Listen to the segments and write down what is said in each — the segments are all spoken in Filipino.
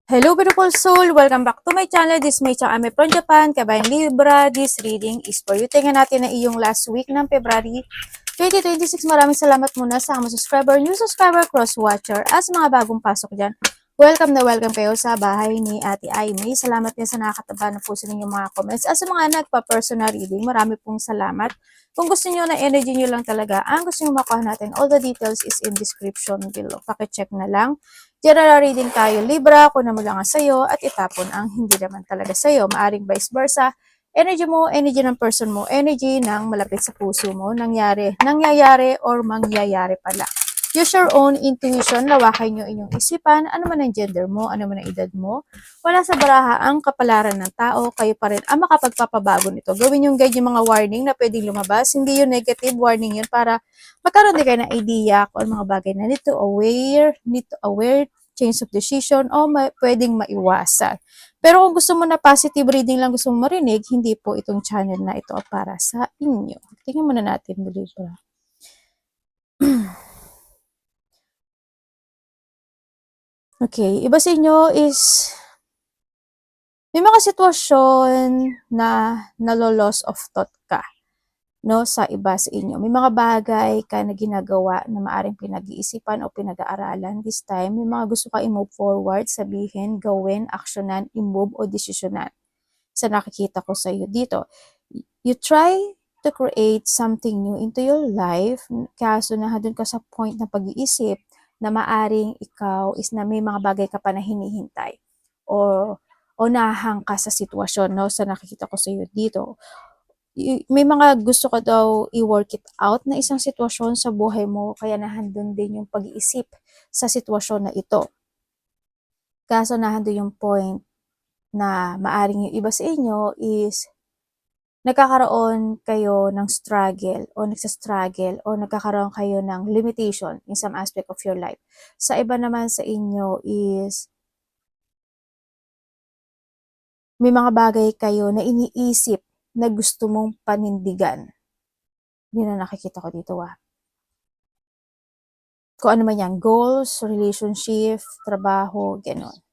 Hello beautiful soul! Welcome back to my channel. This is May Chang Ame from Japan. Kabayan Libra, this reading is for you. Tingnan natin na iyong last week ng February 2026. Maraming salamat muna sa mga subscriber, new subscriber, cross-watcher, at sa mga bagong pasok dyan. Welcome na welcome kayo sa bahay ni Ate Aimee. Salamat din sa nakakataba na po sa inyong mga comments. At sa mga nagpa-personal reading, marami pong salamat. Kung gusto niyo na energy niyo lang talaga, ang gusto niyo makuha natin, all the details is in description below. Pakicheck na lang. General reading tayo, Libra, kunin mo lang ang sayo at itapon ang hindi naman talaga sayo. Maaring vice versa. Energy mo, energy ng person mo, energy ng malapit sa puso mo, nangyayari or mangyayari pala. Use your own intuition, lawakan nyo inyong isipan, ano man ang gender mo, ano man ang edad mo. Wala sa baraha ang kapalaran ng tao, kayo pa rin ang makapagpapabago nito. Gawin yung guide yung mga warning na pwedeng lumabas, hindi yung negative warning yun para magkaroon din kayo ng idea kung mga bagay na need to aware, change of decision, o pwedeng maiwasan. Pero kung gusto mo na positive reading lang gusto mo marinig, hindi po itong channel na ito para sa inyo. Tingnan muna natin muli pa. Okay, iba sa inyo is may mga sitwasyon na nalo-loss of thought ka, no, sa iba sa inyo. May mga bagay ka na ginagawa na maaring pinag-iisipan o pinag-aaralan. This time, may mga gusto ka i-move forward, sabihin, gawin, aksyonan, i-move o desisyonan. Sa nakikita ko sa iyo dito, you try to create something new into your life, kaso nandun ka sa point na pag-iisip na maaring ikaw is na may mga bagay ka pa na hinihintay o nahang ka sa sitwasyon, no, sa nakikita ko sa iyo dito. May mga gusto ka daw i-work it out na isang sitwasyon sa buhay mo, kaya nahandun din yung pag-iisip sa sitwasyon na ito. Kaso nahandun yung point na maaring yung iba sa inyo is nagkakaroon kayo ng struggle o nagsastruggle o nagkakaroon kayo ng limitation in some aspect of your life. Sa iba naman sa inyo is may mga bagay kayo na iniisip na gusto mong panindigan. Yun ang nakikita ko dito Kung ano man yan, goals, relationship, trabaho, gano'n.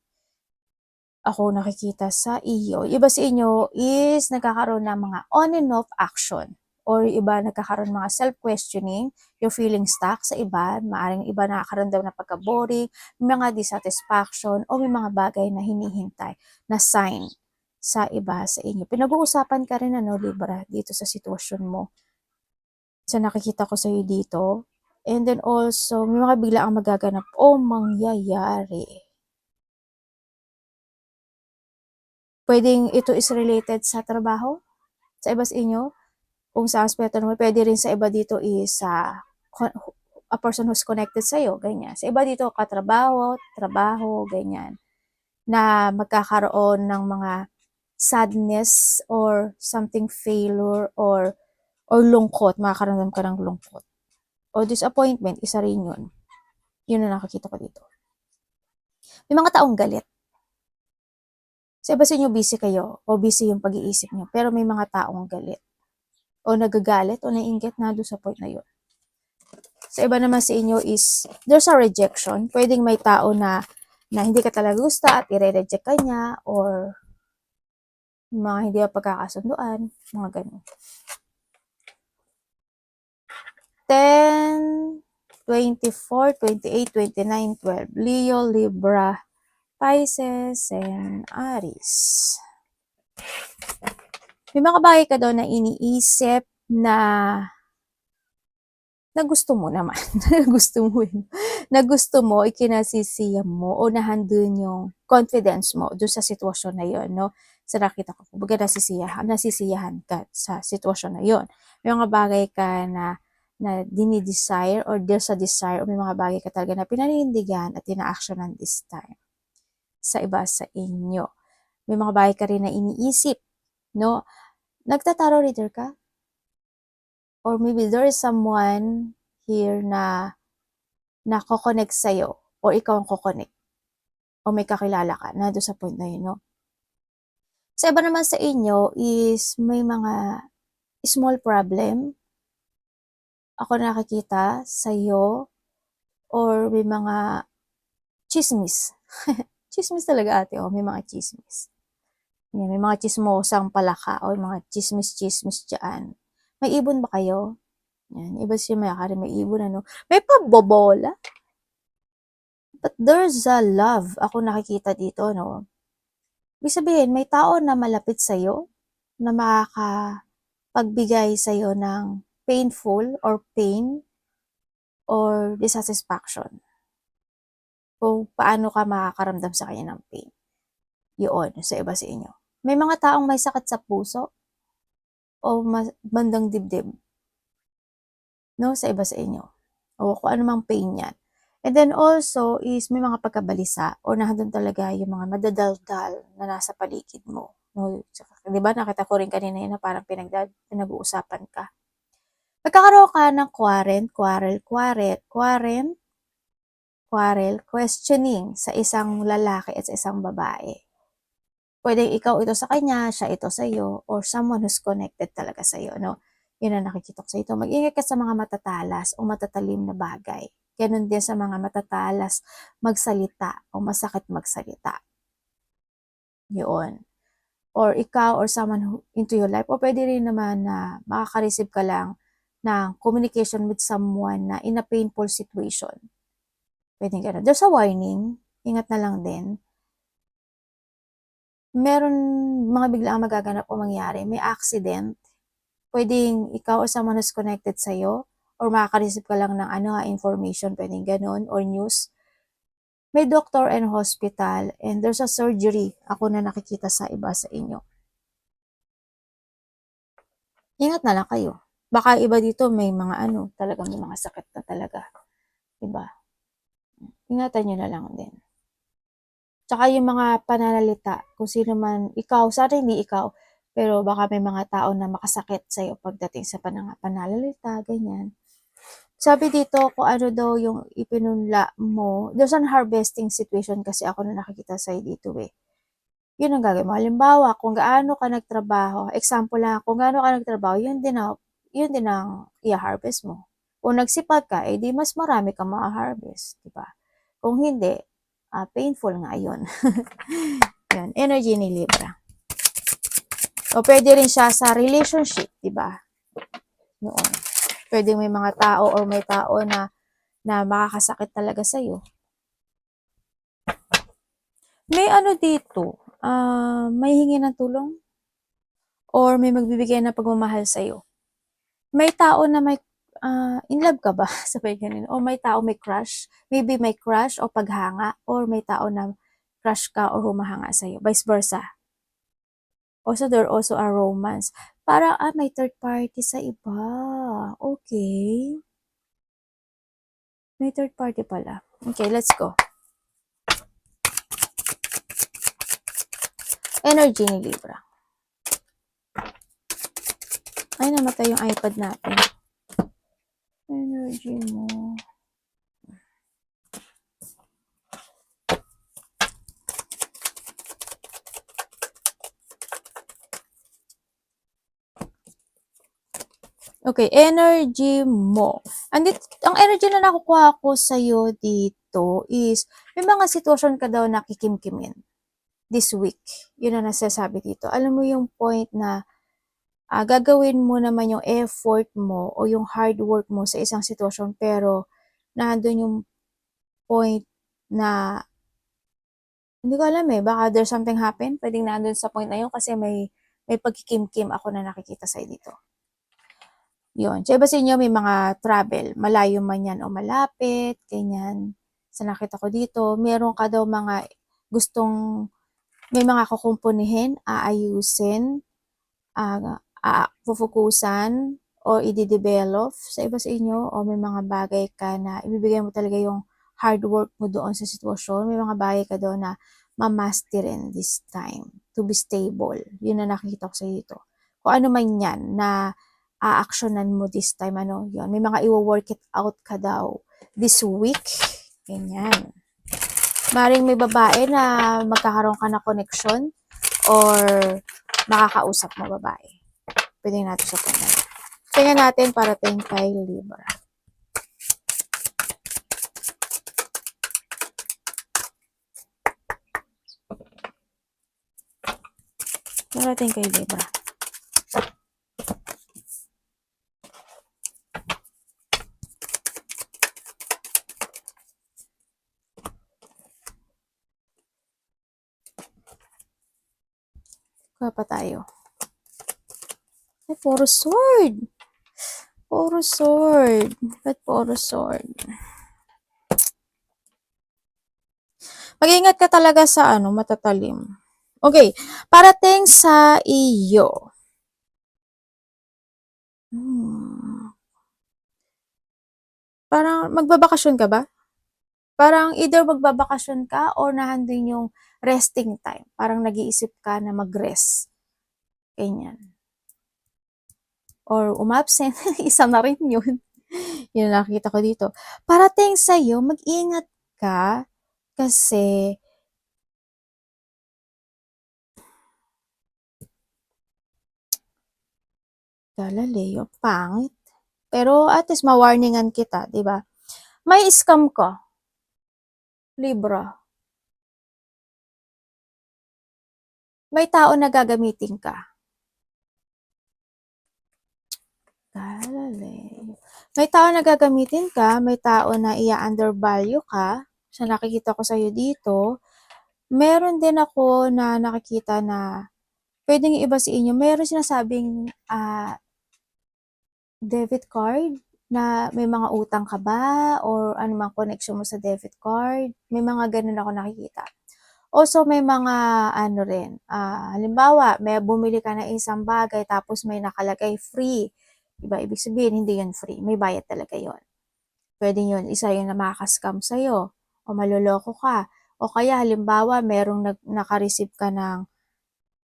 Ako nakikita sa iyo. Iba sa inyo is nagkakaroon ng mga on and off action. Or iba nagkakaroon ng mga self-questioning, you're feeling stuck sa iba, maaaring iba nakakaroon daw na pagka-boring, may mga dissatisfaction, o may mga bagay na hinihintay na sign sa iba sa inyo. Pinag-uusapan ka rin Libra, dito sa sitwasyon mo. Sa nakikita ko sa iyo dito. And then also, may mga bigla ang magaganap o mangyayari. Pwedeng ito is related sa trabaho, sa iba sa inyo. Kung sa aspeto naman, pwede rin sa iba dito is a person who's connected sa'yo, ganyan. Sa iba dito, katrabaho, trabaho, ganyan. Na magkakaroon ng mga sadness or something failure or lungkot, makakaramdam ka ng lungkot. O disappointment, isa rin yun. Yun na nakakita ko dito. May mga taong galit. Sa iba sa inyo, busy kayo o busy yung pag-iisip nyo, pero may mga taong galit o nagagalit o naiinggit na doon sa point na yun. Sa iba naman sa inyo is there's a rejection. Pwedeng may tao na hindi ka talaga gusto at i-reject ka niya or mga hindi na pagkakasunduan, mga ganun. 10, 24, 28, 29, 12. Leo, Libra, Pisces, and Aries. May mga bagay ka daw na iniisip na gusto mo naman. na gusto mo, ikinasisiya mo, o nahandun yung confidence mo doon sa sitwasyon na yon, no? Sa nakita ko, kumbaga nasisiyahan ka sa sitwasyon na yon. May mga bagay ka na dinidesire or there's a desire o may mga bagay ka talaga na pinanindigan at ina-actionan this time sa iba sa inyo. May mga bagay ka rin na iniisip, no? Nagtataro reader ka? Or maybe there is someone here na nako-connect sa'yo or ikaw ang ko-connect o may kakilala ka na doon sa point na yun, no? Sa iba naman sa inyo is may mga small problem ako nakikita sa'yo or may mga chismis. chismis talaga ate, oh, may mga chismis. Yan, may mga chismosang palaka o mga chismis-chismis dyan. May ibon ba kayo? Yan, iba siya may ibon, ano. May pabobola. But there's a love ako nakikita dito, no. Ibig sabihin, may tao na malapit sa'yo, na makakapagbigay sa'yo ng painful or pain or dissatisfaction. Kung paano ka makakaramdam sa kanya ng pain. Yun, sa iba sa inyo. May mga taong may sakit sa puso o bandang dibdib. No, sa iba sa inyo. O kung ano mang pain yan. And then also is may mga pagkabalisa o nandun talaga yung mga madadaldal na nasa paligid mo. No, di ba nakita ko rin kanina yun na parang pinag-uusapan ka. Magkakaroon ka ng quarrel, questioning sa isang lalaki at sa isang babae. Pwedeng ikaw ito sa kanya, siya ito sa iyo, or someone who's connected talaga sa iyo, no? Yun ang nakikita ko sa ito. Mag-ingat ka sa mga matatalas o matatalim na bagay. Ganun din sa mga matatalas magsalita o masakit magsalita. Yun. Or ikaw or someone into your life, o pwede rin naman na makaka-receive ka lang ng communication with someone na in a painful situation. Pwede ganun. There's a warning. Ingat na lang din. Meron mga biglaang magaganap o mangyari. May accident. Pwedeng ikaw o someone who's connected sa'yo or makaka-receive ka lang ng information, pwedeng ganun, or news. May doctor and hospital and there's a surgery ako na nakikita sa iba sa inyo. Ingat na lang kayo. Baka iba dito may mga talagang may mga sakit na talaga. Diba? Ingatan nyo na lang din. Tsaka yung mga pananalita, kung sino man, ikaw, sana hindi ikaw, pero baka may mga tao na makasakit sa'yo pagdating sa pananalita, ganyan. Sabi dito, kung ano daw yung ipinunla mo, there's an harvesting situation kasi ako na nakikita sa'yo dito eh. Yun ang gagawin mo. Halimbawa, kung gaano ka nagtrabaho, example lang, kung gaano ka nagtrabaho, yun din ang i-harvest mo. Kung nagsipag ka, di mas marami kang ma-harvest, diba? Kung hindi, painful nga yun. Yun, energy ni Libra. O pwede rin siya sa relationship, diba? Noon. Pwede may mga tao or may tao na makakasakit talaga sa'yo. May dito, may hingi ng tulong or may magbibigay na pagmamahal sa'yo. May tao na may in love ka ba? Sabay ganun. O may tao may crush. Maybe may crush o paghanga or may tao na crush ka or humahanga sa'yo. Vice versa. Also, there also a romance. Para may third party sa iba. Okay. May third party pala. Okay, let's go. Energy ni Libra. Ay, namatay yung iPad natin. Energy mo. Okay, energy mo. Ang energy na nakukuha ko sa'yo dito is, may mga sitwasyon ka daw na kikimkimin this week. Yun ang nasasabi dito. Alam mo yung point na gagawin mo naman yung effort mo o yung hard work mo sa isang sitwasyon, pero nandun yung point na hindi ko alam baka there's something happen. Pwedeng nandun sa point na yun kasi may pagkikimkim ako na nakikita sa'yo dito. Yun. Sa iba sa inyo, may mga travel. Malayo man yan o malapit, ganyan. Sa nakita ko dito, meron ka daw mga may mga kukumpunihin, aayusin, pufukusan, o i-develop sa iba sa inyo, o may mga bagay ka na ibibigay mo talaga yung hard work mo doon sa sitwasyon. May mga bagay ka doon na mamasterin this time to be stable. Yun na nakikita ko sa dito. Kung ano man yan na a-actionan mo this time, yun. May mga i-work it out ka daw this week. Ganyan. Maring may babae na magkakaroon ka na connection or makakausap mo babae. Pwede natin siya tingnan. Tingnan natin para kay Libra. Darating kay Libra. Kuha pa tayo. Ay, puro sword. Puro sword. Ba't puro sword? Mag-ingat ka talaga sa matatalim. Okay, parating sa iyo. Parang magbabakasyon ka ba? Parang either magbabakasyon ka or nahandin yung resting time. Parang nag-iisip ka na mag-rest. Ganyan. Or umabsent. Isa na rin yun. Yun nakikita ko dito. Parating sa'yo, mag-ingat ka kasi Galileo, pangit. Pero at least ma-warningan kita, di ba? May scam ka. Libra. May tao na gagamitin ka. Galileo. May tao na gagamitin ka, may tao na i-undervalue ka. Sa nakikita ko sa'yo dito, meron din ako na nakikita na pwedeng iba sa inyo. Meron sinasabing debit card na may mga utang ka ba or anumang connection mo sa debit card. May mga ganun ako nakikita. Also, may mga halimbawa, may bumili ka na isang bagay tapos may nakalagay free. Diba? Ibig sabihin, hindi yun free. May bayad talaga yun. Pwede yun, isa yun na makaka-scam sa'yo o maloloko ka. O kaya, halimbawa, merong naka-receive ka ng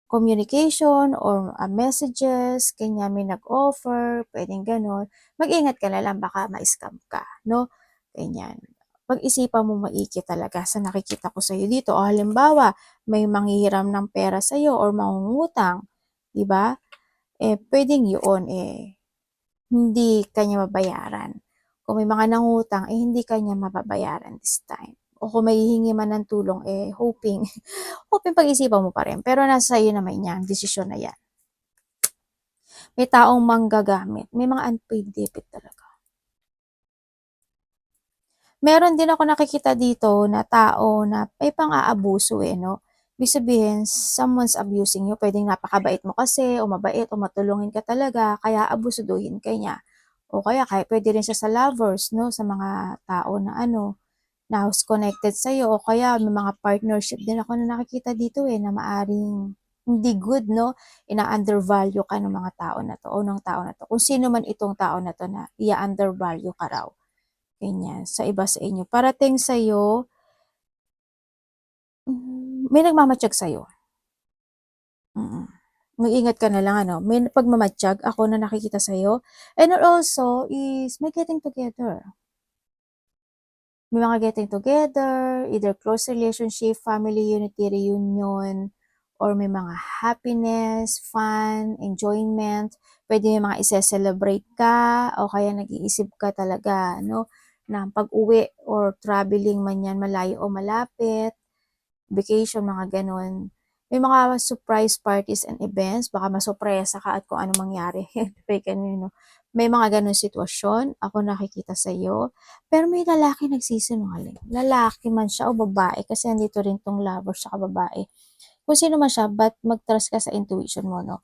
communication or messages, kanya may nag-offer, pwedeng ganon. Mag-ingat ka na lang, baka ma-scam ka, no? Ganyan. Pag-isipan mo maiki talaga sa nakikita ko sa'yo dito. O halimbawa, may manghihiram ng pera sa'yo or mangungutang, di ba? Pwedeng yun, hindi kanya mabayaran. Kung may mga nangutang, hindi kanya mababayaran this time. O kung may hihingi man ng tulong, hoping pag-isipan mo pa rin. Pero nasa iyo naman yan, desisyon na yan. May taong manggagamit. May mga unpaid debit talaga. Meron din ako nakikita dito na tao na may pang-aabuso no? Ibig sabihin, someone's abusing you. Pwedeng napakabait mo kasi, o mabait, o matulungin ka talaga, kaya abusuduhin ka niya. O kaya pwede rin siya sa lovers, no? Sa mga tao na na house connected sa'yo. O kaya may mga partnership din ako na nakikita dito na maaring hindi good, no? Ina-undervalue ka ng mga tao na to o ng tao na to. Kung sino man itong tao na to na i-undervalue ka raw. Ganyan, sa iba sa inyo. Parating sa'yo, may nagmamatsyag sa'yo. Mag-ingat ka na lang, may pagmamatsyag ako na nakikita sa'yo. And also, is may getting together. May mga getting together, either close relationship, family unity, reunion, or may mga happiness, fun, enjoyment. Pwede may mga isa-celebrate ka, o kaya nag-iisip ka talaga, na pag-uwi or traveling man yan, malayo o malapit, vacation, mga ganun. May mga surprise parties and events, baka masurpresa ka at kung ano mangyari. May mga ganun sitwasyon, ako nakikita sa iyo. Pero may lalaki nagsisinungaling. Lalaki man siya o babae, kasi andito rin tong lovers sa babae. Kung sino man siya, but mag-trust ka sa intuition mo, no?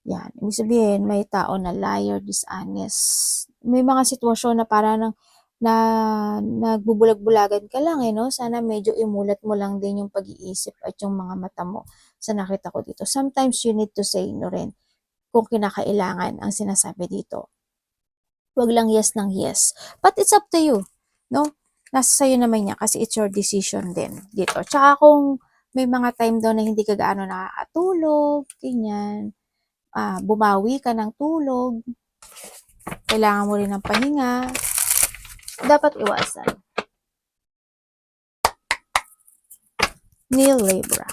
Yan. Ibig sabihin, may tao na liar, dishonest. May mga sitwasyon na parang na nagbubulag-bulagan ka lang no? Sana medyo imulat mo lang din yung pag-iisip at yung mga mata mo sa nakita ko dito. Sometimes you need to say no rin kung kinakailangan ang sinasabi dito. Huwag lang yes ng yes. But it's up to you, no? Nasa sa'yo naman niya kasi it's your decision din dito. Tsaka kung may mga time daw na hindi ka gaano nakakatulog, ganyan, bumawi ka ng tulog, kailangan mo rin ng pahinga, dapat iwasan. Neil Libra.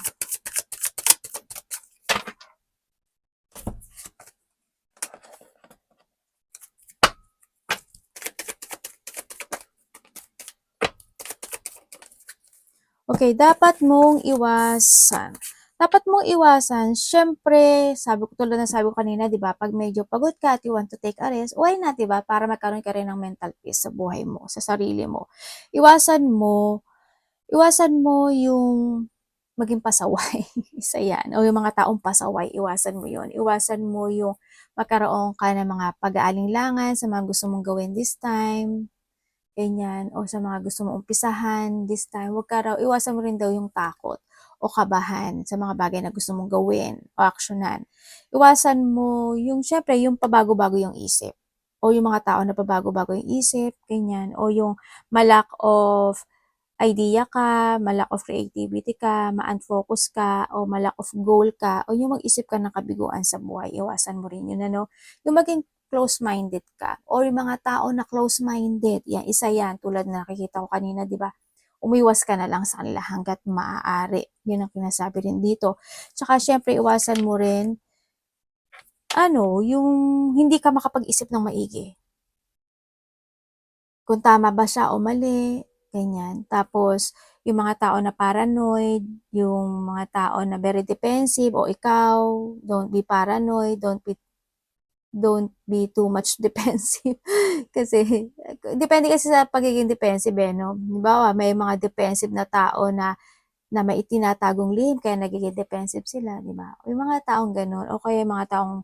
Okay, dapat mong iwasan. dapat mong iwasan, syempre, tulad ng sabi ko kanina, di ba, pag medyo pagod ka at you want to take a rest, why not, di ba, para magkaroon ka rin ng mental peace sa buhay mo, sa sarili mo. Iwasan mo yung maging pasaway, isa yan, o yung mga taong pasaway, iwasan mo yun. Iwasan mo yung magkaroon ka ng mga pag-aalinlangan sa mga gusto mong gawin this time, ganyan, o sa mga gusto mong umpisahan this time. Iwasan mo rin daw yung takot o kabahan sa mga bagay na gusto mong gawin o aksyonan. Iwasan mo yung, syempre, yung pabago-bago yung isip o yung mga tao na pabago-bago yung isip, ganyan, o yung malack of idea ka, malack of creativity ka, ma-unfocus ka, o malack of goal ka, o yung mag-isip ka ng kabiguan sa buhay, iwasan mo rin yun, ano? Yung maging close-minded ka, or yung mga tao na close-minded, yan, isa yan, tulad na nakikita ko kanina, di ba? Umiwas ka na lang sa kanila hanggat maaari. Yun ang pinasabi rin dito. Tsaka, syempre, iwasan mo rin, yung hindi ka makapag-isip ng maigi. Kung tama ba siya o mali, ganyan. Tapos, yung mga tao na paranoid, yung mga tao na very defensive, o ikaw, don't be paranoid, don't be too much defensive. Kasi, depende kasi sa pagiging defensive, no? Diba, may mga defensive na tao na may itinatagong lihim, kaya nagiging defensive sila, di ba? Yung mga taong ganun, o kaya mga taong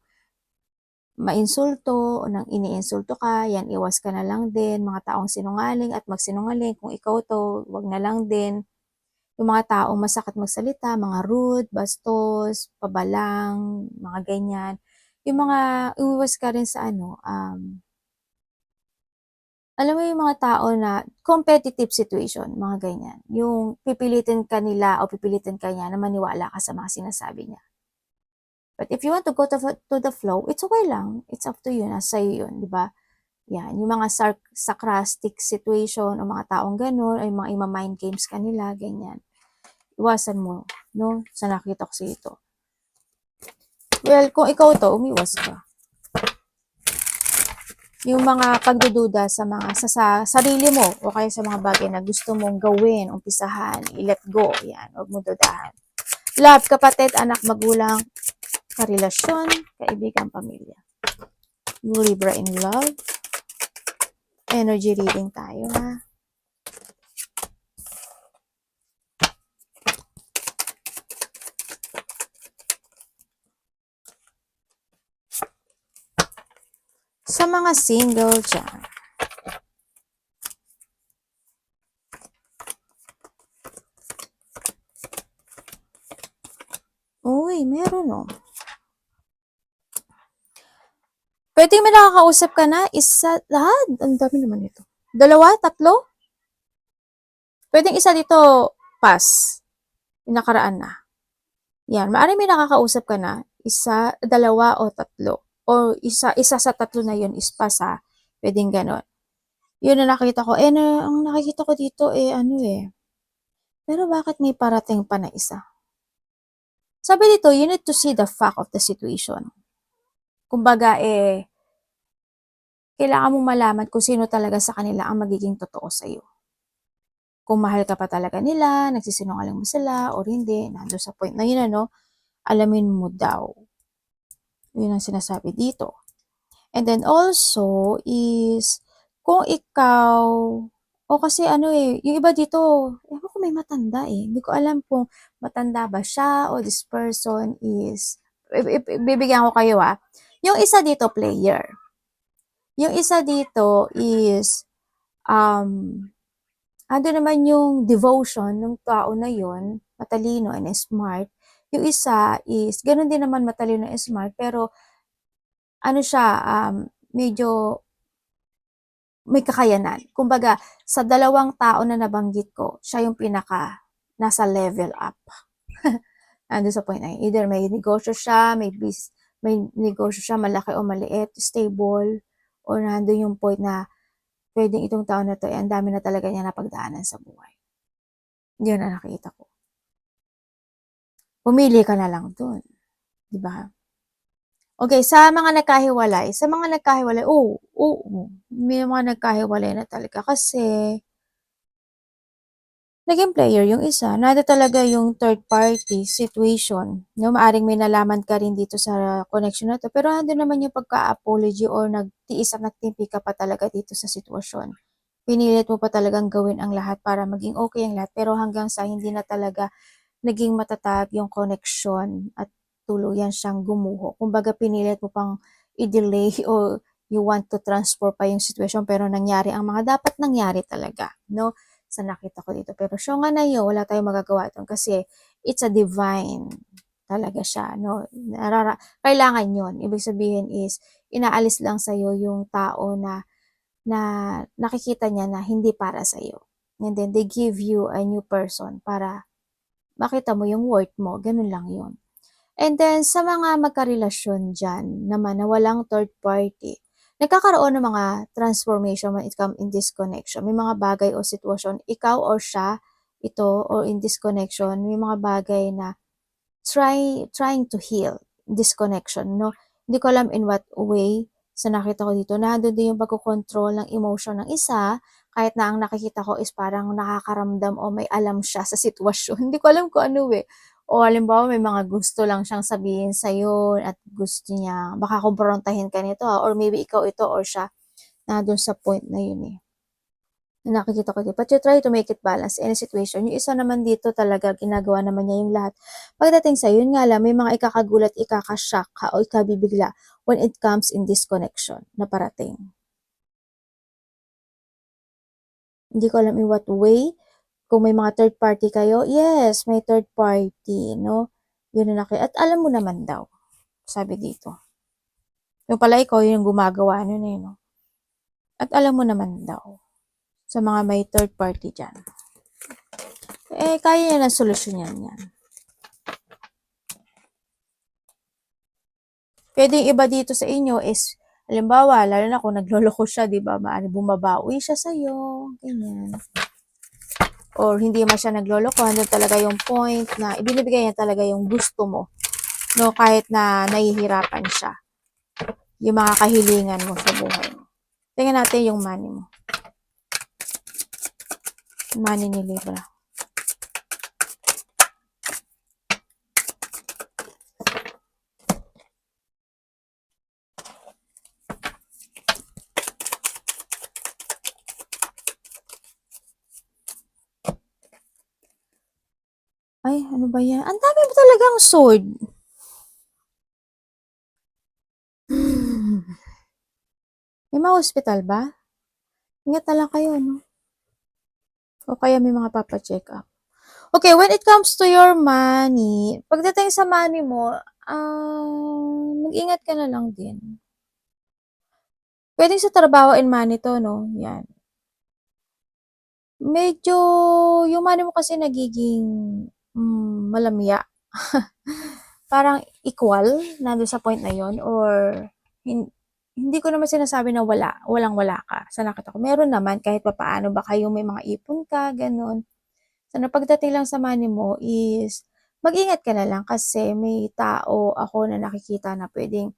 mainsulto o nang iniinsulto ka, yan iwas ka na lang din. Mga taong sinungaling at magsinungaling, kung ikaw to, wag na lang din. Yung mga taong masakit magsalita, mga rude, bastos, pabalang, mga ganyan. Yung mga, iwas ka rin sa alam mo yung mga tao na competitive situation, mga ganyan. Yung pipilitin ka nila o pipilitin ka niya na maniwala ka sa mga sinasabi niya. But if you want to go to the flow, it's okay lang. It's up to you. Nasa iyo yun, di ba? Yan. Yung mga sarcastic situation o mga taong ganun, o yung mga ima-mind games kanila, ganyan. Iwasan mo, no? Sa nakita ko sa ito. Well, kung ikaw to, umiwas ka. Yung mga pagdududa sa sarili mo o kaya sa mga bagay na gusto mong gawin, umpisahan, i-let go, yan. Huwag mo dudahan. Love, kapatid, anak, magulang, karelasyon, kaibigan, pamilya. Libra in love. Energy reading tayo, ha? Sa mga single dyan. Uy, meron, oh. Pwedeng may nakakausap ka na, isa, lahat, ang dami naman ito. 2, 3? Pwedeng isa dito, pass. Yung nakaraan na. Yan, maaaring may nakakausap ka na, isa, 2 o 3. O isa sa 3 na yun is pass, ha. Pwedeng ganon. Yun na nakita ko. Ang nakikita ko dito, pero bakit may parating pa na isa? Sabi dito, you need to see the fact of the situation. Kumbaga, kailangan mong malaman kung sino talaga sa kanila ang magiging totoo sa'yo. Kung mahal ka pa talaga nila, nagsisinungaling mo sila, or hindi, nando sa point na yun, alamin mo daw. Yun ang sinasabi dito. And then also is, kung ikaw, kasi yung iba dito, ewan ko may matanda Hindi ko alam kung matanda ba siya o this person is, bibigyan ko kayo Yung isa dito, player. Yung isa dito is, ando naman yung devotion ng tao na yun, matalino and smart. Yung isa is, ganun din naman matalino and smart, pero, siya, medyo, may kakayanan. Kumbaga, sa 2 tao na nabanggit ko, siya yung nasa level up. Ando sa point na yun. Either may negosyo siya, may negosyo siya, malaki o maliit, stable, or nandun yung point na pwedeng itong tao na to, ang dami na talaga niya napagdaanan sa buhay. Yun ang nakita ko. Pumili ka na lang dun. Diba? Okay, sa mga nagkahiwalay, may mga nagkahiwalay na talaga kasi naging player yung isa. Nado talaga yung third party situation. No, maaring may nalaman ka rin dito sa connection na to. Pero ando naman yung pagka-apology or nagtiis at nagtimpi ka pa talaga dito sa sitwasyon. Pinilit mo pa talagang gawin ang lahat para maging okay ang lahat. Pero hanggang sa hindi na talaga naging matatag yung connection at tuluyan siyang gumuho. Kumbaga pinilit mo pang i-delay o you want to transfer pa yung situation pero nangyari ang mga dapat nangyari talaga, no? Sa nakita ko dito. Pero siya nga na yun, wala tayong magagawa doon kasi it's a divine talaga siya, no? Kailangan yun. Ibig sabihin is, inaalis lang sa'yo yung tao na nakikita niya na hindi para sa'yo. And then they give you a new person para makita mo yung worth mo. Ganun lang yun. And then, sa mga magkarelasyon dyan naman na walang third party, nagkakaroon ng mga transformation when it comes in this connection. May mga bagay o sitwasyon, ikaw or siya, ito, or in this connection, may mga bagay na trying to heal this connection, no? Hindi ko alam in what way sa nakita ko dito. Nandun din yung pagkocontrol ng emotion ng isa, kahit na ang nakikita ko is parang nakakaramdam o may alam siya sa sitwasyon. Hindi ko alam kung ano eh. O halimbawa may mga gusto lang siyang sabihin sa'yo at gusto niya, baka kumprontahin ka nito or maybe ikaw ito or siya na dun sa point na yun eh. Na nakikita ko dito. But you try to make it balance any situation. Yung isa naman dito talaga, ginagawa naman niya yung lahat. Pagdating sa yun nga lang, may mga ikakagulat, ikakashock ka o ikabibigla when it comes in this connection na parating. Hindi ko alam in what way. Kung may mga third party kayo, yes, may third party, no? Yun na At alam mo naman daw, sabi dito. Yung pala ikaw yung gumagawa nun eh, no? At alam mo naman daw, sa mga may third party dyan. Kaya niya na solusyonan yan. Pwede yung iba dito sa inyo is, halimbawa, lalo na kung nagloloko siya, di ba? Bumabawi siya sa'yo, ganyan. Or hindi man siya nagloloko, andun talaga yung point na ibinibigay niya talaga yung gusto mo. No, kahit na nahihirapan siya. Yung mga kahilingan mo sa buhay mo. Tingnan natin yung money mo. Money ni Libra. Ay, ano ba yan? Ang dami mo talagang sword. May mga hospital ba? Ingat na lang kayo, no? O kaya may mga papacheck up. Okay, when it comes to your money, pagdating sa money mo, mag-ingat ka na lang din. Pwede sa trabaho and money to, no? Yan. Medyo, yung money mo kasi nagiging malamya. Parang equal, nandun sa point na yon or hindi ko naman sinasabi na walang-wala ka sa nakita ko. Meron naman kahit papaano, baka yung may mga ipon ka, ganun. So, pagdating lang sa money mo is, mag-ingat ka na lang kasi may tao ako na nakikita na pwedeng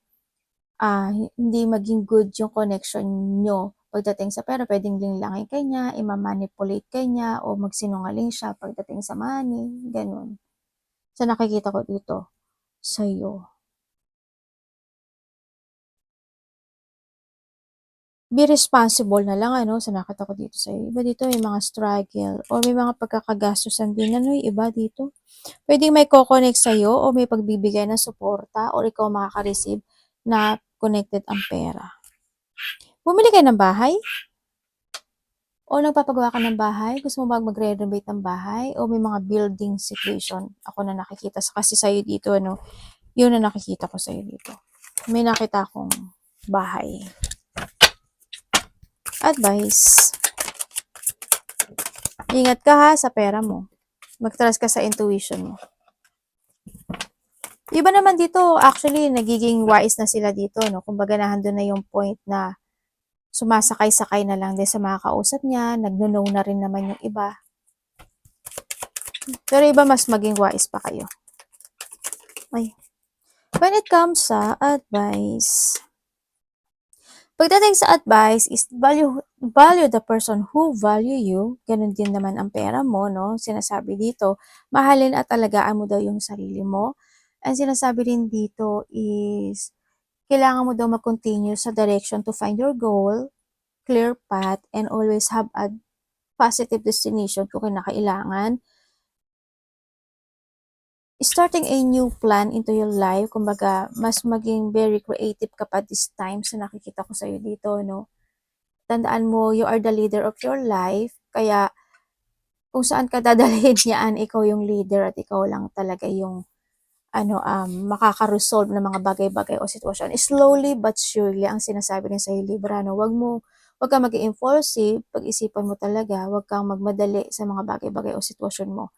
hindi maging good yung connection nyo pagdating sa pera. Pwedeng linlangin ka niya, ima-manipulate ka niya, o magsinungaling siya pagdating sa money, ganun. So, nakikita ko dito sa'yo. Be responsible na lang, ano, sa nakita ko dito sa'yo. Iba dito may mga struggle or may mga pagkakagastusan din, ano, yung iba dito. Pwedeng may ko-connect sa'yo o may pagbibigay ng suporta or ikaw makaka-receive na connected ang pera. Bumili kayo ng bahay? O nagpapagawa ka ng bahay? Gusto mo ba mag-renovate ng bahay? O may mga building situation ako na nakikita kasi sa'yo dito, ano? Yun na nakikita ko sa'yo dito. May nakita akong bahay. Advice. Ingat ka ha sa pera mo. Mag-trust ka sa intuition mo. Iba naman dito, actually, nagiging wise na sila dito, no? Kumbaga nandun na yung point na sumasakay-sakay na lang din sa mga kausap niya, nagno-know na rin naman yung iba. Pero iba mas maging wise pa kayo. Ay. When it comes sa advice, Pagdating sa advice is value the person who value you. Ganun din naman ang pera mo, no? Sinasabi dito, mahalin at alagaan mo daw yung sarili mo. And sinasabi din dito is, kailangan mo daw mag-continue sa direction to find your goal, clear path, and always have a positive destination kung kinakailangan. Starting a new plan into your life, kumbaga, mas maging very creative ka pa this time sa nakikita ko sa'yo dito, no? Tandaan mo, you are the leader of your life, kaya kung saan ka dadalhin yan, ikaw yung leader at ikaw lang talaga yung makaka-resolve ng mga bagay-bagay o sitwasyon. Slowly but surely, ang sinasabi rin sa'yo, Libra, no? Wag kang maging impulsive, pag-isipan mo talaga, wag kang magmadali sa mga bagay-bagay o sitwasyon mo.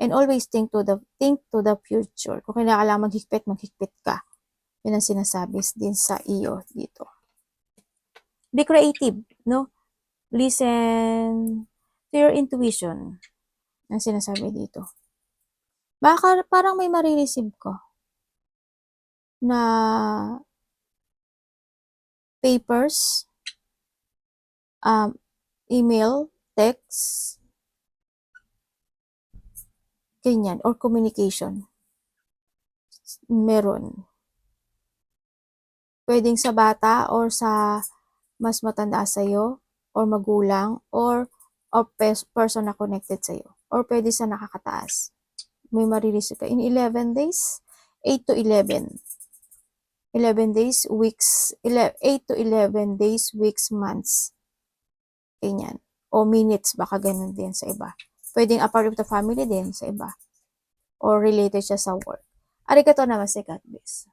And always think to the future. Kung kailangan maghigpit ka. Yun ang sinasabi din sa iyo dito. Be creative, no? Listen to your intuition. Ang sinasabi dito. Baka parang may marireceive ko na papers, email, text, ganyan, or communication. Meron. Pwedeng sa bata or sa mas matanda sa'yo, or magulang, or person na connected sa'yo. Or pwede sa nakakataas. May marireceive ka in 11 days, 8 to 11. 11 days, weeks, 8 to 11 days, weeks, months. Ganyan. O minutes, baka ganun din sa iba. Pwedeng a part of the family din sa iba. Or related siya sa work. Arigatou naman si God bless.